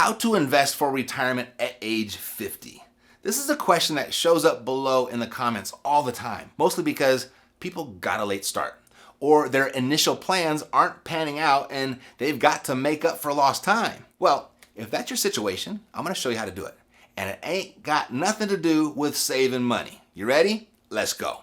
How to invest for retirement at age 50. This is a question that shows up below in the comments all the time, mostly because people got a late start, or their initial plans aren't panning out and they've got to make up for lost time. Well, if that's your situation, I'm gonna show you how to do it. And it ain't got nothing to do with saving money. You ready? Let's go.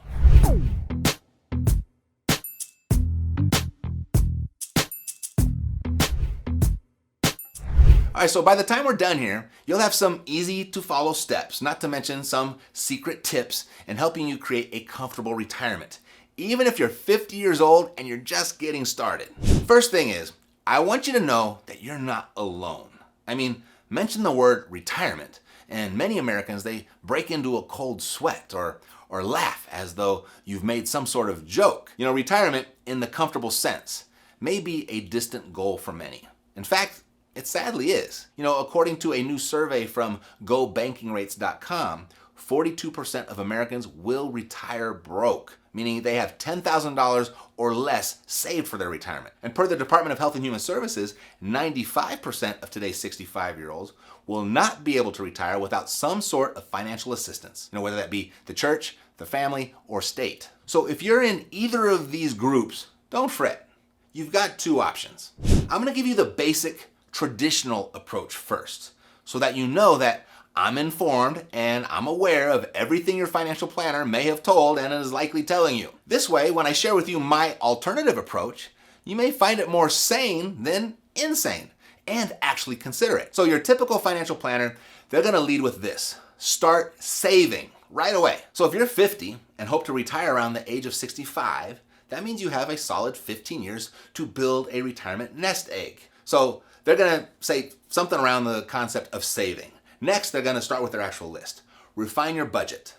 All right, so by the time we're done here, you'll have some easy to follow steps, not to mention some secret tips in helping you create a comfortable retirement, even if you're 50 years old and you're just getting started. First thing is, I want you to know that you're not alone. I mean, mention the word retirement, and many Americans, they break into a cold sweat or laugh as though you've made some sort of joke. You know, retirement in the comfortable sense may be a distant goal for many. In fact, it sadly is. You know, according to a new survey from GoBankingRates.com, 42% of Americans will retire broke, meaning they have $10,000 or less saved for their retirement. And per the Department of Health and Human Services, 95% of today's 65-year-olds will not be able to retire without some sort of financial assistance, you know, whether that be the church, the family, or state. So if you're in either of these groups, don't fret. You've got two options. I'm gonna give you the basic traditional approach first, so that you know that I'm informed and I'm aware of everything your financial planner may have told and is likely telling you. This way, when I share with you my alternative approach, you may find it more sane than insane and actually consider it. So your typical financial planner, they're gonna lead with this: start saving right away. So if you're 50 and hope to retire around the age of 65, that means you have a solid 15 years to build a retirement nest egg. So they're gonna say something around the concept of saving. Next, they're gonna start with their actual list. Refine your budget.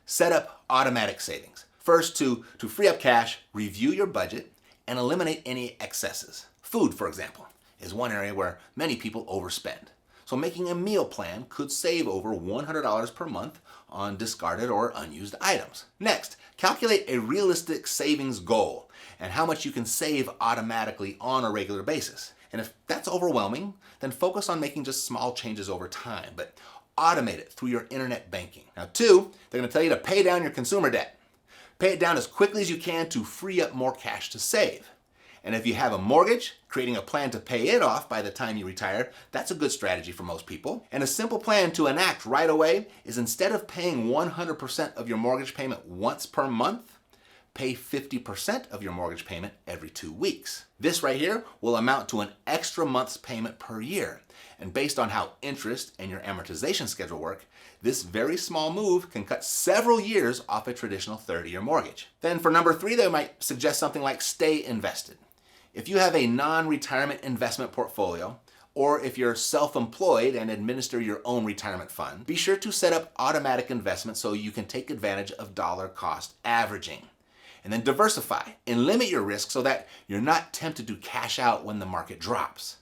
Set up automatic savings. First, to free up cash, review your budget and eliminate any excesses. Food, for example, is one area where many people overspend. So making a meal plan could save over $100 per month on discarded or unused items. Next, calculate a realistic savings goal and how much you can save automatically on a regular basis. And if that's overwhelming, then focus on making just small changes over time, but automate it through your internet banking. Now, two, they're gonna tell you to pay down your consumer debt. Pay it down as quickly as you can to free up more cash to save. And if you have a mortgage, creating a plan to pay it off by the time you retire, that's a good strategy for most people. And a simple plan to enact right away is, instead of paying 100% of your mortgage payment once per month, pay 50% of your mortgage payment every 2 weeks. This right here will amount to an extra month's payment per year. And based on how interest and your amortization schedule work, this very small move can cut several years off a traditional 30-year mortgage. Then for number three, they might suggest something like stay invested. If you have a non-retirement investment portfolio, or if you're self-employed and administer your own retirement fund, be sure to set up automatic investments so you can take advantage of dollar cost averaging. And then diversify and limit your risk so that you're not tempted to cash out when the market drops.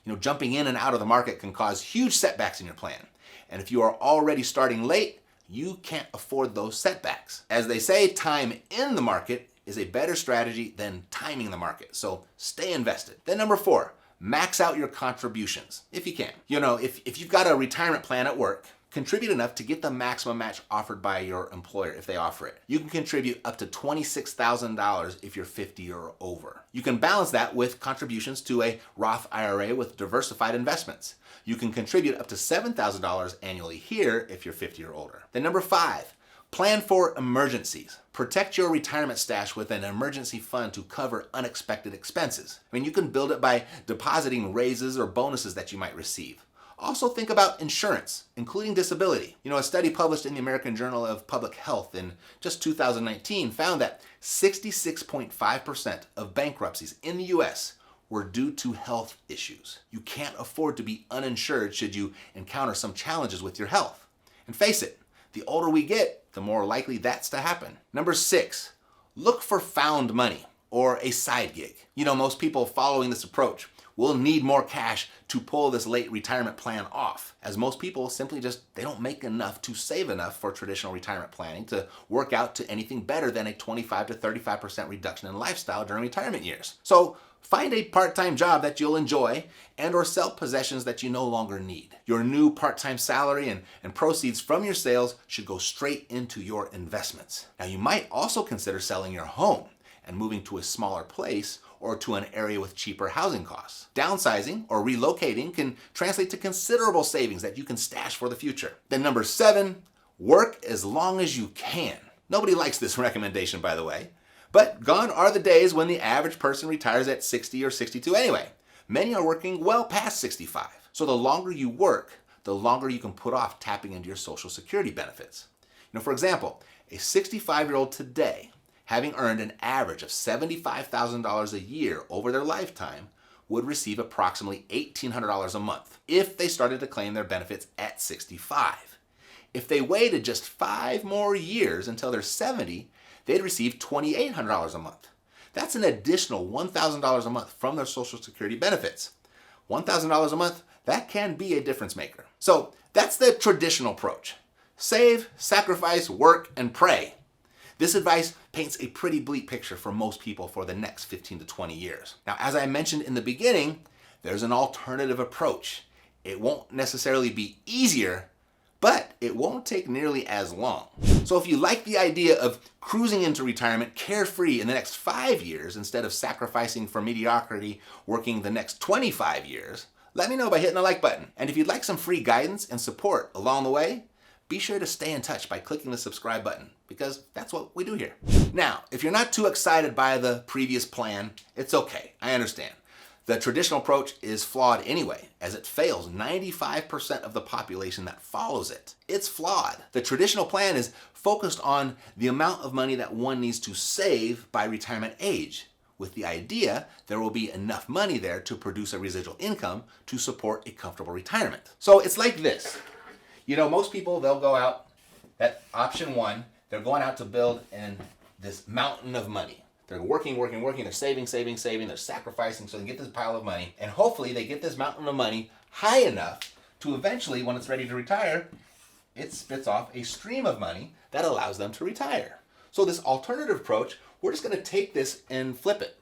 You know, jumping in and out of the market can cause huge setbacks in your plan. And if you are already starting late, you can't afford those setbacks. As they say, time in the market is a better strategy than timing the market. So stay invested. Then number four, max out your contributions if you can. You know, if you've got a retirement plan at work, contribute enough to get the maximum match offered by your employer if they offer it. You can contribute up to $26,000 if you're 50 or over. You can balance that with contributions to a Roth IRA with diversified investments. You can contribute up to $7,000 annually here if you're 50 or older. Then number five, plan for emergencies. Protect your retirement stash with an emergency fund to cover unexpected expenses. I mean, you can build it by depositing raises or bonuses that you might receive. Also think about insurance, including disability. You know, a study published in the American Journal of Public Health in just 2019 found that 66.5% of bankruptcies in the US were due to health issues. You can't afford to be uninsured should you encounter some challenges with your health. And face it, the older we get, the more likely that's to happen. Number six, look for found money or a side gig. You know, most people following this approach will need more cash to pull this late retirement plan off, as most people simply they don't make enough to save enough for traditional retirement planning to work out to anything better than a 25 to 35% reduction in lifestyle during retirement years. So find a part-time job that you'll enjoy and or sell possessions that you no longer need. Your new part-time salary and proceeds from your sales should go straight into your investments. Now, you might also consider selling your home and moving to a smaller place or to an area with cheaper housing costs. Downsizing or relocating can translate to considerable savings that you can stash for the future. Then number 7, work as long as you can. Nobody likes this recommendation, by the way. But gone are the days when the average person retires at 60 or 62 anyway. Many are working well past 65. So the longer you work, the longer you can put off tapping into your Social Security benefits. For example, a 65-year-old today, having earned an average of $75,000 a year over their lifetime, would receive approximately $1,800 a month if they started to claim their benefits at 65. If they waited just 5 more years until they're 70, they'd receive $2,800 a month. That's an additional $1,000 a month from their Social Security benefits. $1,000 a month, that can be a difference maker. So that's the traditional approach. Save, sacrifice, work, and pray. This advice paints a pretty bleak picture for most people for the next 15 to 20 years. Now, as I mentioned in the beginning, there's an alternative approach. It won't necessarily be easier, but it won't take nearly as long. So if you like the idea of cruising into retirement carefree in the next 5 years instead of sacrificing for mediocrity working the next 25 years, let me know by hitting the like button. And if you'd like some free guidance and support along the way, be sure to stay in touch by clicking the subscribe button, because that's what we do here. Now, if you're not too excited by the previous plan, it's okay. I understand. The traditional approach is flawed anyway, as it fails 95% of the population that follows it. It's flawed. The traditional plan is focused on the amount of money that one needs to save by retirement age, with the idea there will be enough money there to produce a residual income to support a comfortable retirement. So it's like this. Most people, they'll go out, that option 1, they're going out to build in this mountain of money. They're working, they're saving, they're sacrificing so they get this pile of money, and hopefully they get this mountain of money high enough to eventually, when it's ready to retire, it spits off a stream of money that allows them to retire. So this alternative approach, we're just going to take this and flip it.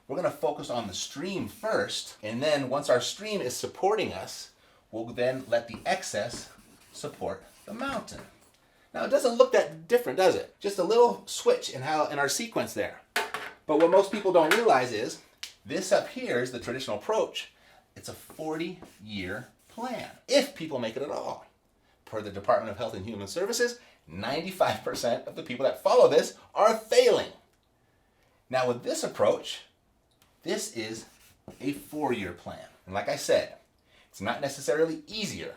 We're going to focus on the stream first, and then once our stream is supporting us, we'll then let the excess support the mountain. Now, it doesn't look that different, does it? Just a little switch in our sequence there. But what most people don't realize is this up here is the traditional approach. It's a 40-year plan, if people make it at all. Per the Department of Health and Human Services, 95% of the people that follow this are failing. Now, with this approach, this is a 4-year plan. And like I said, it's not necessarily easier,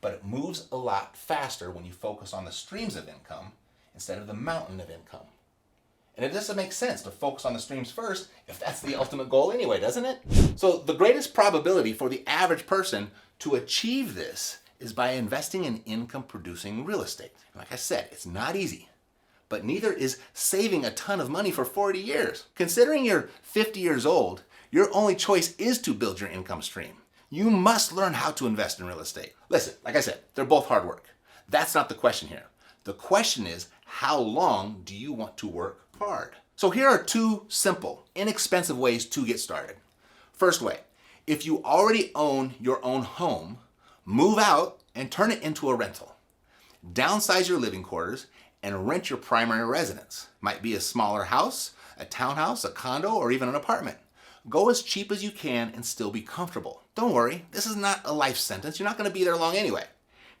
but it moves a lot faster when you focus on the streams of income instead of the mountain of income. And it doesn't make sense to focus on the streams first if that's the ultimate goal anyway, doesn't it? So the greatest probability for the average person to achieve this is by investing in income-producing real estate. Like I said, it's not easy, but neither is saving a ton of money for 40 years. Considering you're 50 years old, your only choice is to build your income stream. You must learn how to invest in real estate. Listen, like I said, they're both hard work. That's not the question here. The question is, how long do you want to work hard? So here are 2 simple, inexpensive ways to get started. First way, if you already own your own home, move out and turn it into a rental. Downsize your living quarters and rent your primary residence. Might be a smaller house, a townhouse, a condo, or even an apartment. Go as cheap as you can and still be comfortable. Don't worry, this is not a life sentence. You're not going to be there long anyway.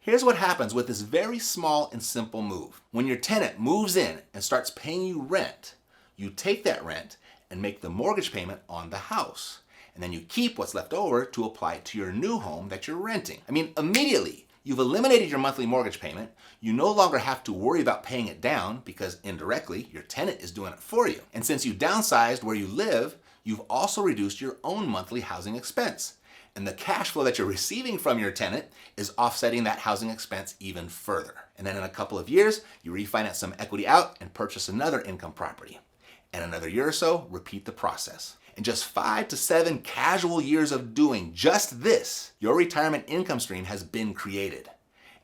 Here's what happens with this very small and simple move. When your tenant moves in and starts paying you rent, you take that rent and make the mortgage payment on the house. And then you keep what's left over to apply it to your new home that you're renting. Immediately, you've eliminated your monthly mortgage payment. You no longer have to worry about paying it down because indirectly, your tenant is doing it for you. And since you downsized where you live, you've also reduced your own monthly housing expense. And the cash flow that you're receiving from your tenant is offsetting that housing expense even further. And then in a couple of years, you refinance some equity out and purchase another income property. And another year or so, repeat the process. In just 5 to 7 casual years of doing just this, your retirement income stream has been created.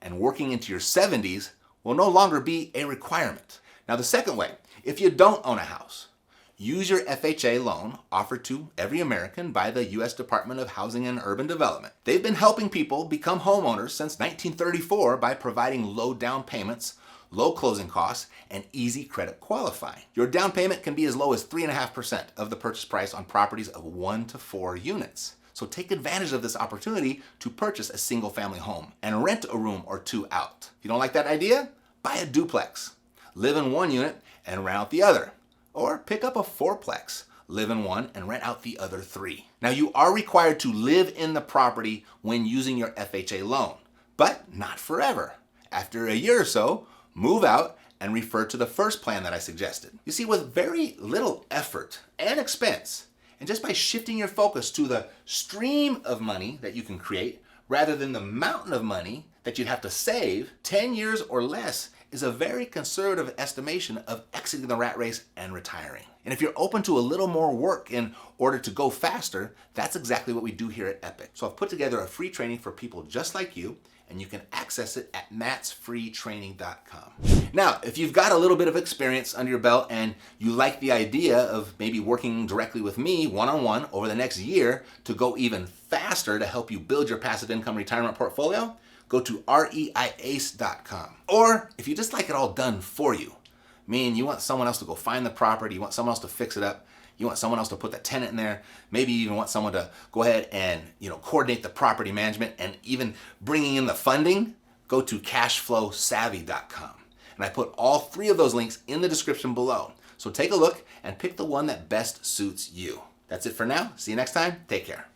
And working into your 70s will no longer be a requirement. Now the second way, if you don't own a house, use your FHA loan offered to every American by the U.S. Department of Housing and Urban Development. They've been helping people become homeowners since 1934 by providing low down payments, low closing costs, and easy credit qualifying. Your down payment can be as low as 3.5% of the purchase price on properties of 1 to 4 units. So take advantage of this opportunity to purchase a single family home and rent a room or 2 out. If you don't like that idea, buy a duplex. Live in 1 unit and rent out the other. Or pick up a 4-plex, live in 1 and rent out the other 3. Now you are required to live in the property when using your FHA loan, but not forever. After a year or so, move out and refer to the first plan that I suggested. You see, with very little effort and expense, and just by shifting your focus to the stream of money that you can create rather than the mountain of money that you'd have to save, 10 years or less is a very conservative estimation of exiting the rat race and retiring. And if you're open to a little more work in order to go faster, that's exactly what we do here at Epic. So I've put together a free training for people just like you, and you can access it at mattsfreetraining.com. Now, if you've got a little bit of experience under your belt and you like the idea of maybe working directly with me one-on-one over the next year to go even faster to help you build your passive income retirement portfolio, go to reiace.com. Or if you just like it all done for you, meaning you want someone else to go find the property, you want someone else to fix it up, you want someone else to put the tenant in there, maybe you even want someone to go ahead and coordinate the property management and even bringing in the funding, go to cashflowsavvy.com. And I put all 3 of those links in the description below. So take a look and pick the one that best suits you. That's it for now. See you next time. Take care.